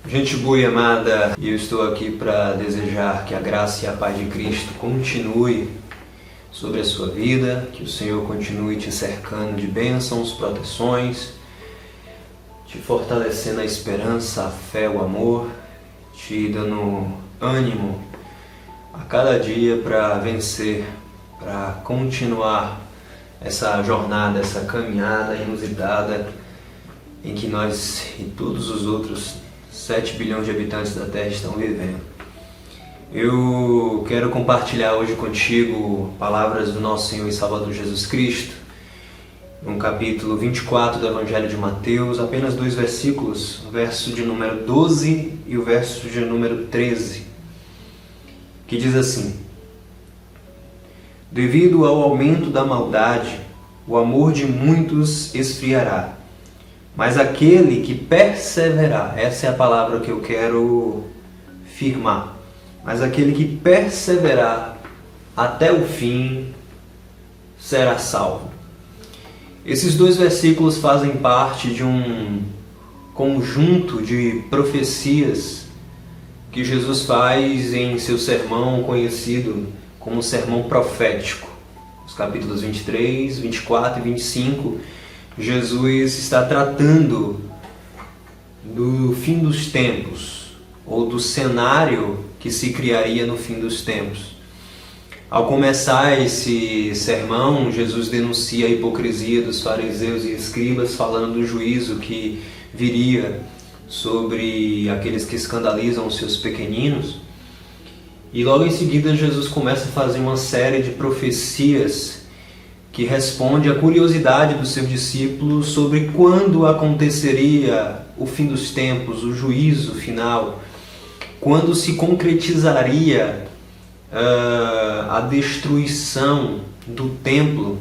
Gente boa e amada, eu estou aqui para desejar que a graça e a paz de Cristo continue sobre a sua vida, que o Senhor continue te cercando de bênçãos, proteções, te fortalecendo a esperança, a fé, o amor, te dando ânimo a cada dia para vencer, para continuar essa jornada, essa caminhada inusitada em que nós e todos os outros 7 bilhões de habitantes da Terra estão vivendo. Eu quero compartilhar hoje contigo palavras do nosso Senhor e Salvador Jesus Cristo, no capítulo 24 do Evangelho de Mateus, apenas 2 versículos, o verso de número 12 e o verso de número 13, que diz assim: devido ao aumento da maldade, o amor de muitos esfriará. Mas aquele que perseverar, essa é a palavra que eu quero firmar, mas aquele que perseverar até o fim será salvo. Esses 2 versículos fazem parte de um conjunto de profecias que Jesus faz em seu sermão conhecido como sermão profético. Os capítulos 23, 24 e 25, Jesus está tratando do fim dos tempos, ou do cenário que se criaria no fim dos tempos. Ao começar esse sermão, Jesus denuncia a hipocrisia dos fariseus e escribas, falando do juízo que viria sobre aqueles que escandalizam os seus pequeninos. E logo em seguida Jesus começa a fazer uma série de profecias que responde à curiosidade dos seus discípulos sobre quando aconteceria o fim dos tempos, o juízo final, quando se concretizaria a destruição do templo,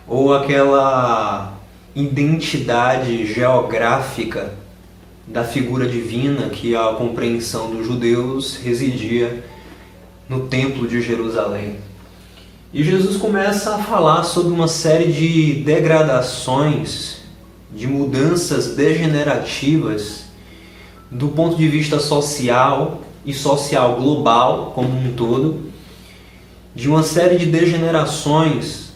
ou aquela identidade geográfica da figura divina que a compreensão dos judeus residia no templo de Jerusalém. E Jesus começa a falar sobre uma série de degradações, de mudanças degenerativas do ponto de vista social e social global como um todo, de uma série de degenerações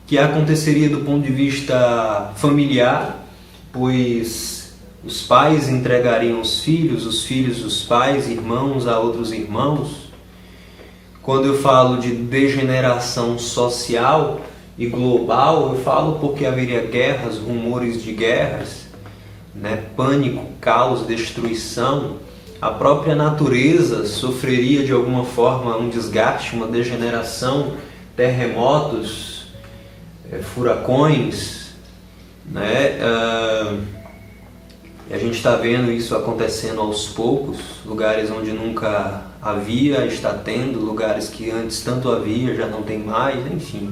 que aconteceria do ponto de vista familiar, pois os pais entregariam os filhos os pais, irmãos a outros irmãos. Quando eu falo de degeneração social e global, eu falo porque haveria guerras, rumores de guerras, pânico, caos, destruição. A própria natureza sofreria de alguma forma um desgaste, uma degeneração, terremotos, furacões, E a gente está vendo isso acontecendo aos poucos, lugares onde nunca havia, está tendo, lugares que antes tanto havia, já não tem mais, enfim.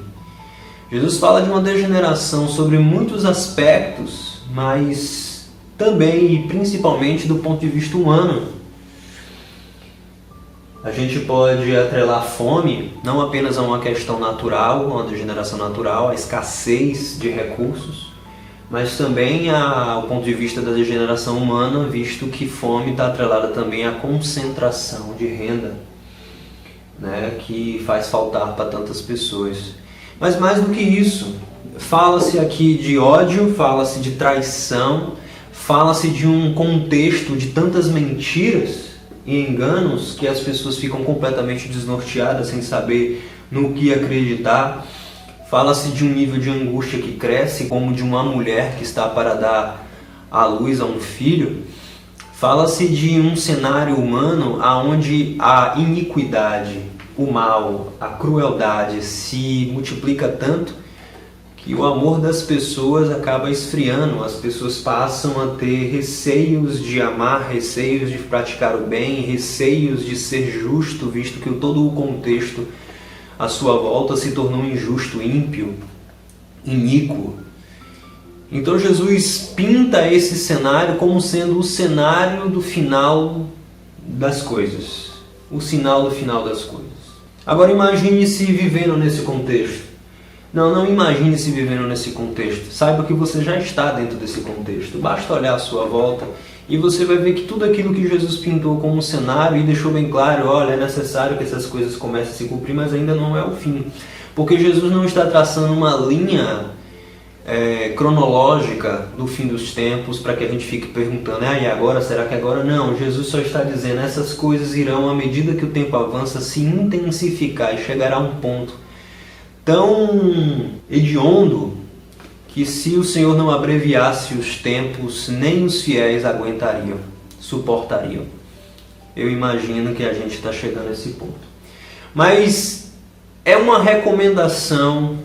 Jesus fala de uma degeneração sobre muitos aspectos, mas também e principalmente do ponto de vista humano. A gente pode atrelar fome não apenas a uma questão natural, uma degeneração natural, a escassez de recursos, mas também ao ponto de vista da degeneração humana, visto que fome está atrelada também à concentração de renda, que faz faltar para tantas pessoas. Mas mais do que isso, fala-se aqui de ódio, fala-se de traição, fala-se de um contexto de tantas mentiras e enganos que as pessoas ficam completamente desnorteadas, sem saber no que acreditar. Fala-se de um nível de angústia que cresce, como de uma mulher que está para dar à luz a um filho. Fala-se de um cenário humano onde a iniquidade, o mal, a crueldade se multiplica tanto que o amor das pessoas acaba esfriando. As pessoas passam a ter receios de amar, receios de praticar o bem, receios de ser justo, visto que todo o contexto à sua volta se tornou injusto, ímpio, iníquo. Então Jesus pinta esse cenário como sendo o cenário do final das coisas, o sinal do final das coisas. Agora imagine-se vivendo nesse contexto. Não imagine se vivendo nesse contexto. Saiba que você já está dentro desse contexto. Basta olhar à sua volta e você vai ver que tudo aquilo que Jesus pintou como um cenário e deixou bem claro, olha, é necessário que essas coisas comecem a se cumprir, mas ainda não é o fim. Porque Jesus não está traçando uma linha cronológica do fim dos tempos para que a gente fique perguntando, e agora? Será que agora? Não, Jesus só está dizendo, essas coisas irão, à medida que o tempo avança, se intensificar e chegará a um ponto tão hediondo que se o Senhor não abreviasse os tempos, nem os fiéis aguentariam, suportariam. Eu imagino que a gente está chegando a esse ponto. Mas é uma recomendação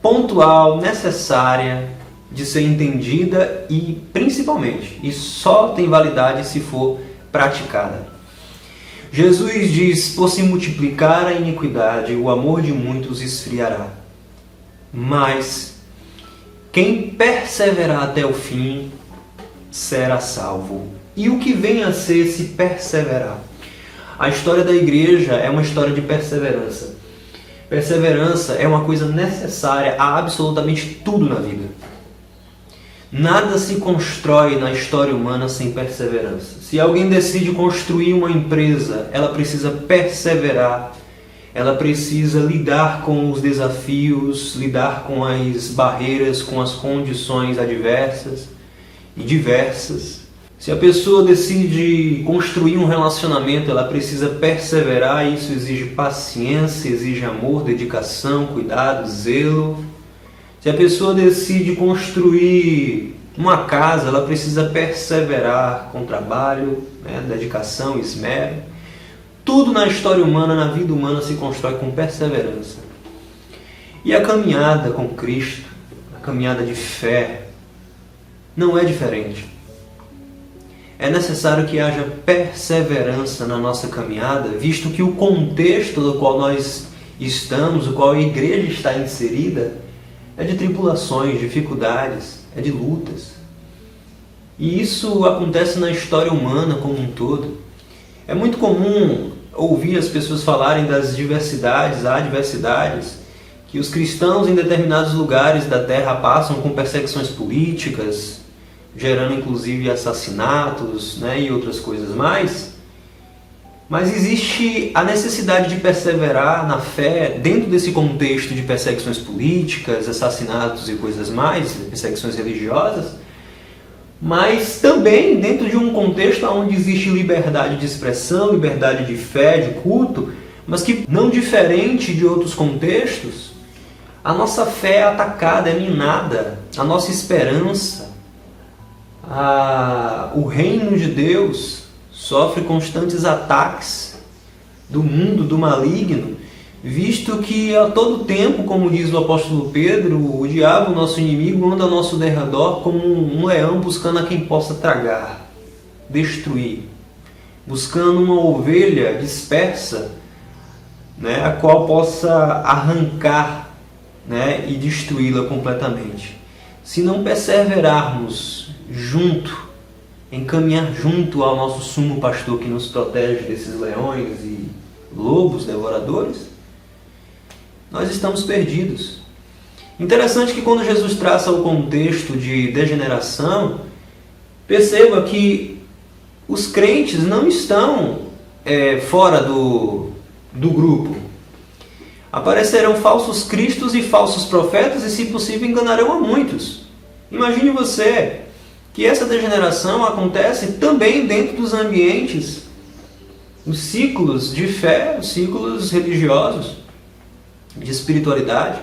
pontual, necessária de ser entendida e, principalmente, e só tem validade se for praticada. Jesus diz, por se multiplicar a iniquidade, o amor de muitos esfriará. Mas quem perseverar até o fim será salvo. E o que vem a ser se perseverar? A história da igreja é uma história de perseverança. Perseverança é uma coisa necessária a absolutamente tudo na vida. Nada se constrói na história humana sem perseverança. Se alguém decide construir uma empresa, ela precisa perseverar, ela precisa lidar com os desafios, lidar com as barreiras, com as condições adversas e diversas. Se a pessoa decide construir um relacionamento, ela precisa perseverar, e isso exige paciência, exige amor, dedicação, cuidado, zelo. Se a pessoa decide construir uma casa, ela precisa perseverar com trabalho, dedicação, esmero. Tudo na história humana, na vida humana, se constrói com perseverança. E a caminhada com Cristo, a caminhada de fé, não é diferente. É necessário que haja perseverança na nossa caminhada, visto que o contexto do qual nós estamos, o qual a igreja está inserida, é de tribulações, dificuldades, é de lutas. E isso acontece na história humana como um todo. É muito comum ouvir as pessoas falarem das diversidades, adversidades, que os cristãos em determinados lugares da terra passam com perseguições políticas, gerando inclusive assassinatos, e outras coisas mais. Mas existe a necessidade de perseverar na fé dentro desse contexto de perseguições políticas, assassinatos e coisas mais, perseguições religiosas, mas também dentro de um contexto onde existe liberdade de expressão, liberdade de fé, de culto, mas que, não diferente de outros contextos, a nossa fé é atacada, é minada, a nossa esperança, o reino de Deus sofre constantes ataques do mundo, do maligno, visto que a todo tempo, como diz o apóstolo Pedro, o diabo, nosso inimigo, anda ao nosso derredor como um leão buscando a quem possa tragar, destruir, buscando uma ovelha dispersa, a qual possa arrancar, e destruí-la completamente. Se não perseverarmos em caminhar junto ao nosso sumo pastor que nos protege desses leões e lobos devoradores, nós estamos perdidos. Interessante que quando Jesus traça o contexto de degeneração, perceba que os crentes não estão fora do grupo. Aparecerão falsos cristos e falsos profetas e, se possível, enganarão a muitos. Imagine você que essa degeneração acontece também dentro dos ambientes, os ciclos de fé, os ciclos religiosos, de espiritualidade,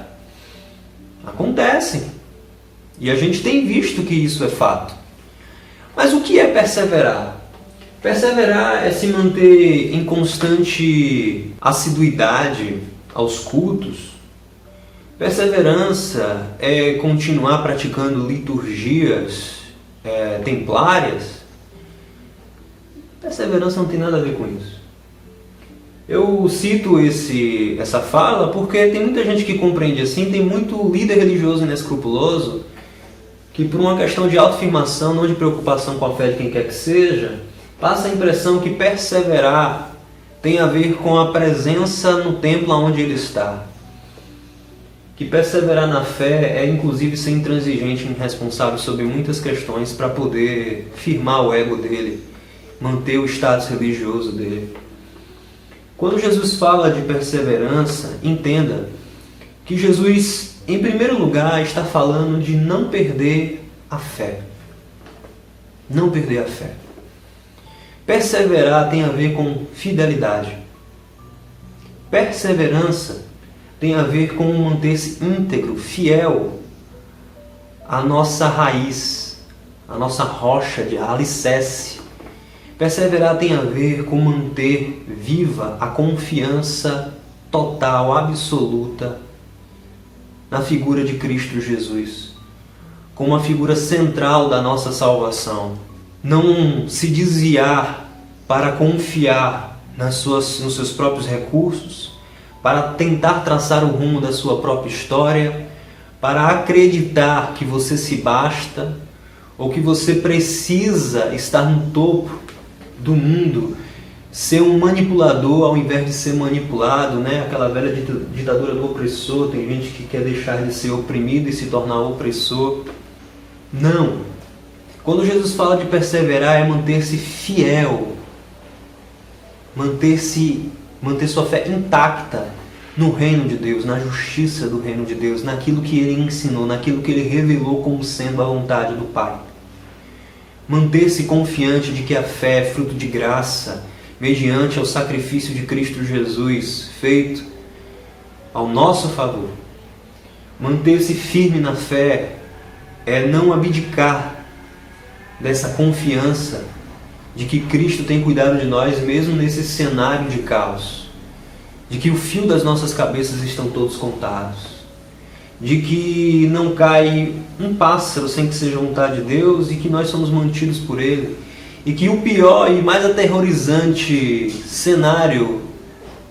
acontecem. E a gente tem visto que isso é fato. Mas o que é perseverar? Perseverar é se manter em constante assiduidade aos cultos. Perseverança é continuar praticando liturgias templárias. Perseverança não tem nada a ver com isso. Eu cito essa fala porque tem muita gente que compreende assim, tem muito líder religioso inescrupuloso que, por uma questão de autoafirmação, não de preocupação com a fé de quem quer que seja, passa a impressão que perseverar tem a ver com a presença no templo onde ele está. que perseverar na fé é inclusive ser intransigente e irresponsável sobre muitas questões para poder firmar o ego dele, manter o status religioso dele. Quando Jesus fala de perseverança, entenda que Jesus, em primeiro lugar, está falando de não perder a fé. Não perder a fé. Perseverar tem a ver com fidelidade. Perseverança tem a ver com manter-se íntegro, fiel à nossa raiz, à nossa rocha de alicerce. Perseverar tem a ver com manter viva a confiança total, absoluta na figura de Cristo Jesus, como a figura central da nossa salvação. Não se desviar para confiar nos seus próprios recursos, para tentar traçar o rumo da sua própria história, para acreditar que você se basta ou que você precisa estar no topo do mundo, ser um manipulador ao invés de ser manipulado, né? Aquela velha ditadura do opressor. Tem gente que quer deixar de ser oprimido e se tornar opressor. Não. Quando Jesus fala de perseverar, é manter-se fiel, manter sua fé intacta no reino de Deus, na justiça do reino de Deus, naquilo que Ele ensinou, naquilo que Ele revelou como sendo a vontade do Pai. Manter-se confiante de que a fé é fruto de graça, mediante ao sacrifício de Cristo Jesus, feito ao nosso favor. Manter-se firme na fé é não abdicar dessa confiança de que Cristo tem cuidado de nós, mesmo nesse cenário de caos. De que o fio das nossas cabeças estão todos contados. De que não cai um pássaro sem que seja vontade de Deus e que nós somos mantidos por Ele. E que o pior e mais aterrorizante cenário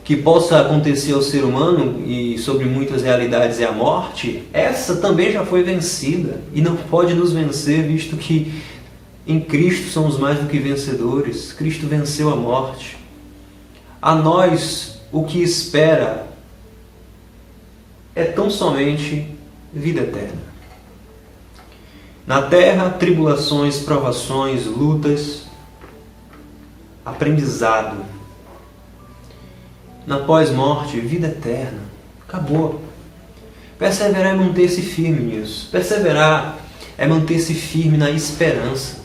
que possa acontecer ao ser humano e sobre muitas realidades é a morte, essa também já foi vencida e não pode nos vencer, visto que em Cristo somos mais do que vencedores. Cristo venceu a morte. A nós o que espera é tão somente vida eterna. Na terra, tribulações, provações, lutas, aprendizado. Na pós-morte, vida eterna. Acabou. Perseverar é manter-se firme nisso. Perseverar é manter-se firme na esperança.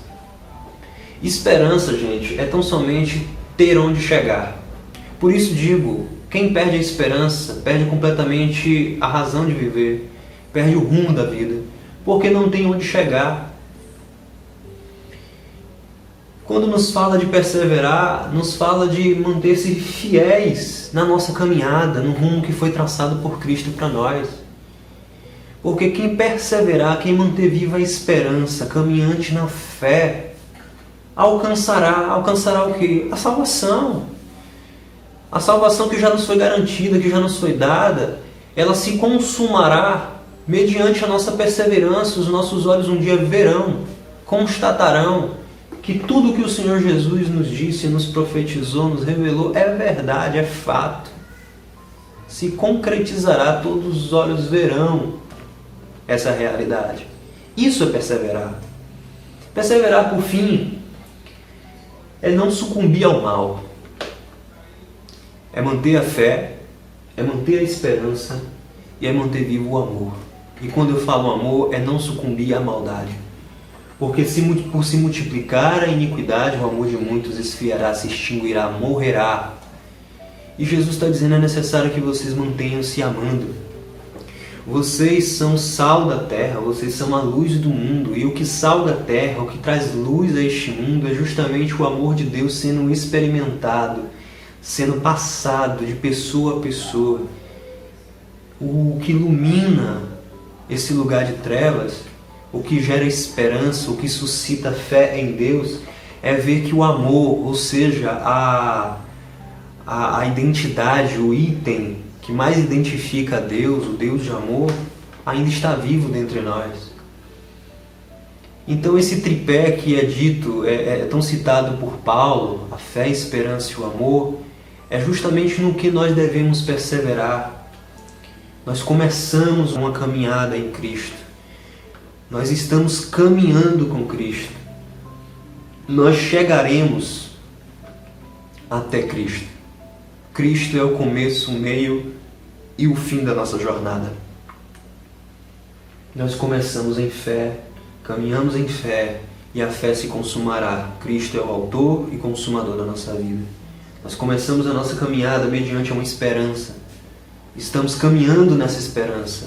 Esperança, gente, é tão somente ter onde chegar. Por isso digo, quem perde a esperança, perde completamente a razão de viver, perde o rumo da vida, porque não tem onde chegar. Quando nos fala de perseverar, nos fala de manter-se fiéis na nossa caminhada, no rumo que foi traçado por Cristo para nós. Porque quem perseverar, quem manter viva a esperança, caminhante na fé, alcançará o quê? A salvação. A salvação que já nos foi garantida, que já nos foi dada, ela se consumará mediante a nossa perseverança. Os nossos olhos um dia verão, constatarão que tudo que o Senhor Jesus nos disse, nos profetizou, nos revelou, é verdade, é fato. Se concretizará, todos os olhos verão essa realidade. Isso é perseverar. Perseverar, por fim, é não sucumbir ao mal. É manter a fé, é manter a esperança e é manter vivo o amor. E quando eu falo amor, é não sucumbir à maldade. Porque por se multiplicar a iniquidade, o amor de muitos esfriará, se extinguirá, morrerá. E Jesus está dizendo, é necessário que vocês mantenham se amando. Vocês são sal da terra, vocês são a luz do mundo. E o que sal da terra, o que traz luz a este mundo é justamente o amor de Deus sendo experimentado, sendo passado de pessoa a pessoa. O que ilumina esse lugar de trevas, o que gera esperança, o que suscita fé em Deus, é ver que o amor, ou seja, a identidade, o item que mais identifica a Deus, o Deus de amor, ainda está vivo dentre nós. Então esse tripé que é dito, é tão citado por Paulo, a fé, a esperança e o amor, é justamente no que nós devemos perseverar. Nós começamos uma caminhada em Cristo. Nós estamos caminhando com Cristo. Nós chegaremos até Cristo. Cristo é o começo, o meio e o fim da nossa jornada. Nós começamos em fé, caminhamos em fé e a fé se consumará. Cristo é o autor e consumador da nossa vida. Nós começamos a nossa caminhada mediante uma esperança. Estamos caminhando nessa esperança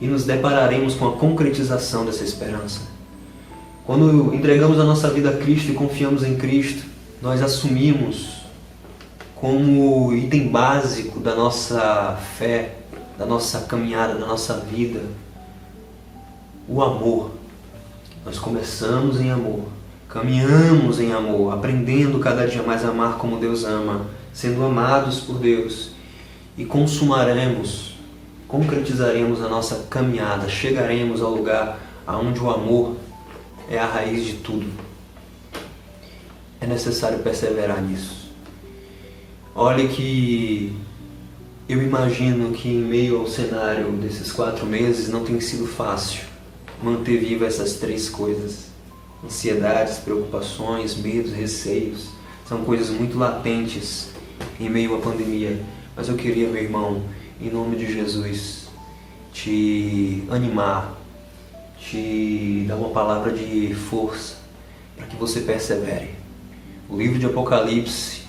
e nos depararemos com a concretização dessa esperança. Quando entregamos a nossa vida a Cristo e confiamos em Cristo, nós assumimos como item básico da nossa fé, da nossa caminhada, da nossa vida, o amor. Nós começamos em amor, caminhamos em amor, aprendendo cada dia mais a amar como Deus ama, sendo amados por Deus, e consumaremos, concretizaremos a nossa caminhada, chegaremos ao lugar onde o amor é a raiz de tudo. É necessário perseverar nisso. Olhe que eu imagino que em meio ao cenário desses 4 meses não tem sido fácil manter viva essas 3 coisas. Ansiedades, preocupações, medos, receios. São coisas muito latentes em meio à pandemia. Mas eu queria, meu irmão, em nome de Jesus, te animar, te dar uma palavra de força para que você persevere. O livro de Apocalipse,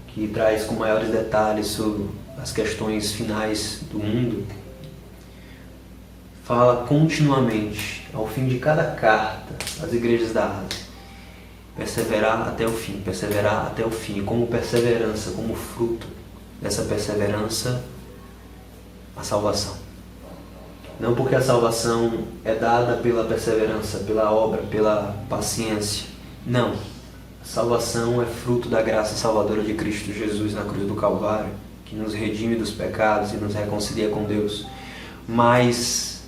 que traz com maiores detalhes sobre as questões finais do mundo, fala continuamente, ao fim de cada carta, às igrejas da Ásia, perseverar até o fim, perseverar até o fim. Como perseverança, como fruto dessa perseverança, a salvação. Não porque a salvação é dada pela perseverança, pela obra, pela paciência. Não. A salvação é fruto da graça salvadora de Cristo Jesus na cruz do Calvário, que nos redime dos pecados e nos reconcilia com Deus. Mas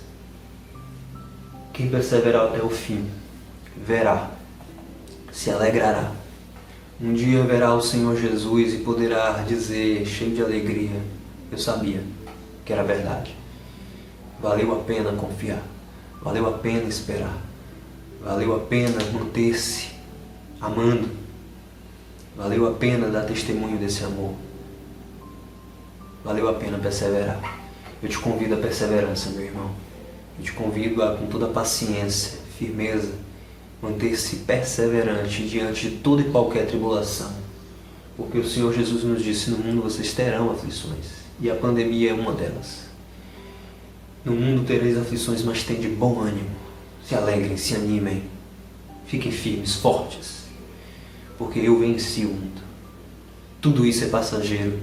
quem perseverar até o fim, verá, se alegrará. Um dia verá o Senhor Jesus e poderá dizer, cheio de alegria, eu sabia que era verdade. Valeu a pena confiar, valeu a pena esperar, valeu a pena manter-se amando, valeu a pena dar testemunho desse amor, valeu a pena perseverar. Eu te convido à perseverança, meu irmão. Eu te convido a, com toda paciência, firmeza, manter-se perseverante diante de toda e qualquer tribulação. Porque o Senhor Jesus nos disse, no mundo vocês terão aflições, e a pandemia é uma delas. No mundo tereis aflições, mas tende bom ânimo. Se alegrem, se animem, fiquem firmes, fortes, porque eu venci o mundo. Tudo isso é passageiro,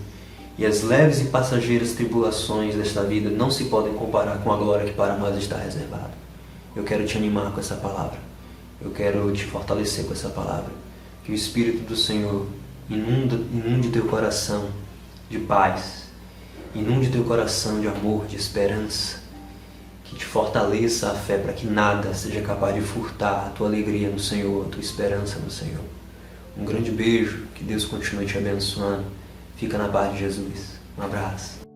e as leves e passageiras tribulações desta vida não se podem comparar com a glória que para nós está reservada. Eu quero te animar com essa palavra. Eu quero te fortalecer com essa palavra. Que o Espírito do Senhor inunde teu coração de paz, inunde teu coração de amor, de esperança, que te fortaleça a fé para que nada seja capaz de furtar a tua alegria no Senhor, a tua esperança no Senhor. Um grande beijo, que Deus continue te abençoando. Fica na paz de Jesus. Um abraço.